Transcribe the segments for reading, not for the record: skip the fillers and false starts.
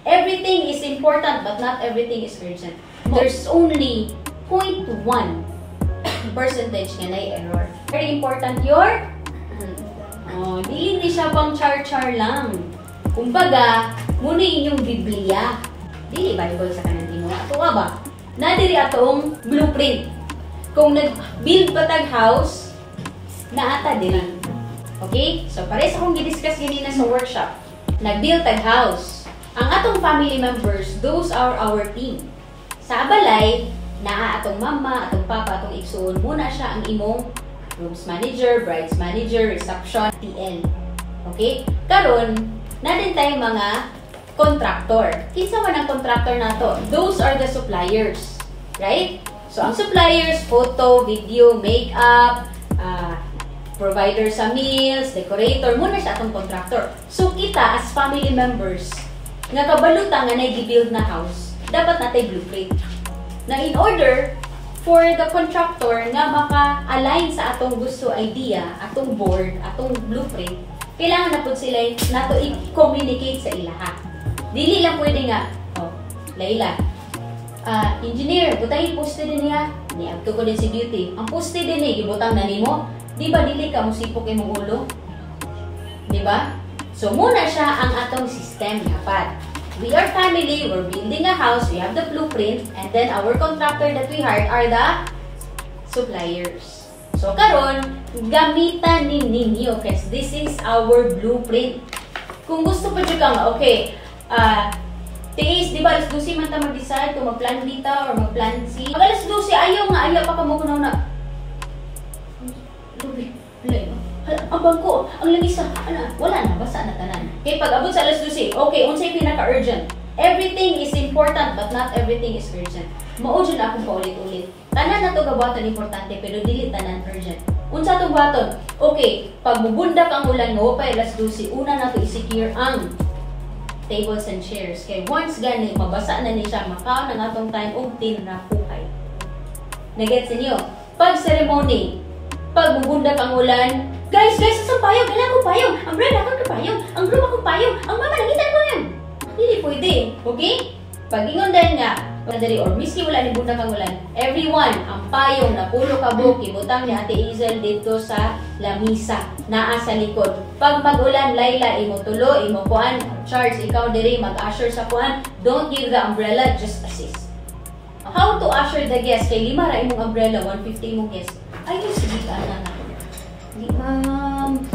Everything is important, but not everything is urgent. There's only 0.1% nga na error. Very important your dili siya pang char-char lang. Kumbaga, muna inyong Biblia. Dili Bible sa kanang Ginoo. Ato nga ba? Nadiri atong blueprint. Kung nag-build pa tag house, naata din. Okay? So, pares akong gidiscuss ganina sa workshop. Nag-build tag house. Ang atong family members, those are our team. Sa balay, naa atong mama, atong papa, atong igsoon, muna siya ang imong rooms manager, brides manager, reception, TL. Okay? Karon, natin tayong mga contractor. Kinsa man ang contractor nato? Those are the suppliers. Right? So, ang suppliers, photo, video, makeup, provider sa meals, decorator, muna siya atong contractor. So, kita as family members, nga kabalutan nga nai-build na house, dapat natay blueprint. Na in order for the contractor nga maka-align sa atong gusto idea, atong board, atong blueprint, kailangan na po sila nato i-communicate sa ilaha. Dili lang pwede nga, Layla, engineer, butang i-poste din niya, niagto ko din si Beauty. Ang poste din ibutang na nimo, di ba dili ka musipok imong ulo? Di ba? So, muna siya ang atong system dapat. We are family, we're building a house, we have the blueprint, and then our contractor that we hired are the suppliers. So, karon gamitan ninyo kasi this is our blueprint. Kung gusto pa dyan kang, okay, Tiis, di ba, alas 12 man ta mag-decide kung mag-plan dito or mag-plan si. Pag alas 12, ayaw pa ka mo kunaw na. Lubi, ang bangko, ang langisa, wala na, basta na tanan. Okay, pag abot sa alas 12, okay, unsay pinaka-urgent. Everything is important, but not everything is urgent. Mao-dyan akong paulit-ulit. Tanan na to gabuhaton importante, pero dili tanan urgent. Unsa to buhaton? Okay, pag mubundak ang ulan mo pa alas 12, una na to i-secure ang tables and chairs. Kaya once gani, mabasa na ni siya, makaon ang atong time og tinrapuhay. Nagets niyo? Pag ceremony, pag mubundak ang ulan, guys, sa payong, kailangan ko payong, ang brand akong kapayong, ang groom akong payong, ang mama nakita ko yan. Hindi pwede, okay? Pag ingon dahil nga, or miski wala ni bundak ang ulan, everyone, ang payong na pulo kabuk, ibutang ni Ate Hazel dito sa lamisa, naa sa likod. Pag mag-ulan, Layla, imo tulo, imo kuan, Charles, ikaw diri, mag-usher sa kuan, don't give the umbrella, just assist. How to usher the guest? Kay 5 ra imong umbrella, 150 imong guest. Ayun, sige ka na. Hindi, ma'am.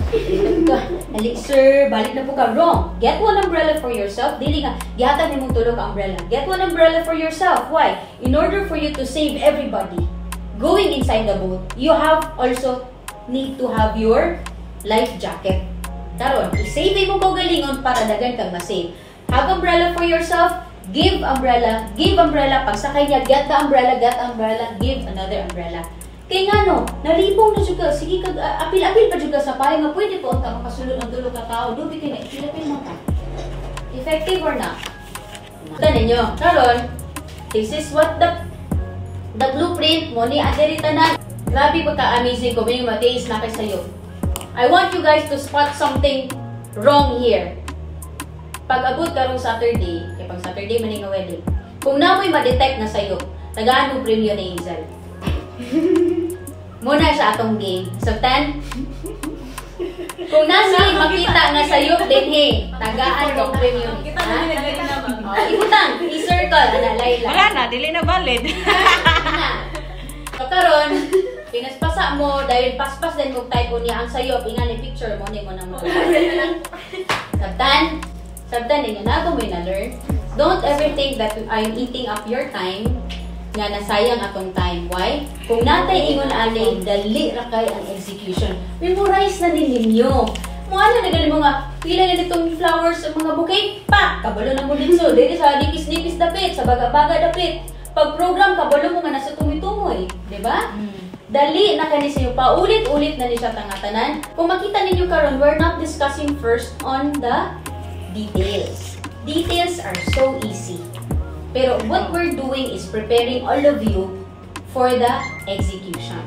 Halik, sir, balik na po ka. Wrong. Get one umbrella for yourself. Dili nga, gihatan imong tulog ang umbrella. Get one umbrella for yourself. Why? In order for you to save everybody going inside the boat, you have also need to have your life jacket. Karon, i-save mo ko galingon para dagan kang ma-save. Have umbrella for yourself. Give umbrella. Give umbrella. Pag sakay niya, get the umbrella, give another umbrella. Kaya nga no, nalipong na juga. Sige, apil-apil pa juga sa payo nga pwede po ang makasulod ng tulog ka tao. Dubi kayo na, apil-apil mo ka. Effective or not? Tanin nyo. Karon, this is what the blueprint mo ni Aderita na. Grabe ba ka-amazing ko, may matiis na kay sayo. I want you guys to spot something wrong here. Pag abot karong Saturday, kaya pag Saturday maning nga wedding, kung namoy ma-detect na sayo, tagaan mo premium ni Hazel. Muna sa atong game. So, 10. Kung nasi makita nga sayo, din tagaan mo premium. Ibutang, i-circle, Layla. Wala na, dili na valid. So, karon, pinaspasa mo, dahil paspas din mo type niya ang sayo, ingani picture mo, ni mo na mo. Sabtan din, na ako may na-learn. Don't ever think that I'm eating up your time, nga nasayang atong time. Why? Kung natay ingon alay, dali ra kay ang execution. Memorize na din ninyo. Mo ano na galing mo nga, pila na ditong flowers sa mga bouquet, pa! Kabalo na mo dito. Dili sa dikis-dikis dapit, sa baga-baga dapit. Pag program, kabalo mo nga nasa tumi-tumoy. Diba? Dali na kanis niyo. Paulit-ulit na ni siya tangatanan. Kung makita ninyo karon, we're not discussing first on the details. Details are so easy. Pero what we're doing is preparing all of you for the execution.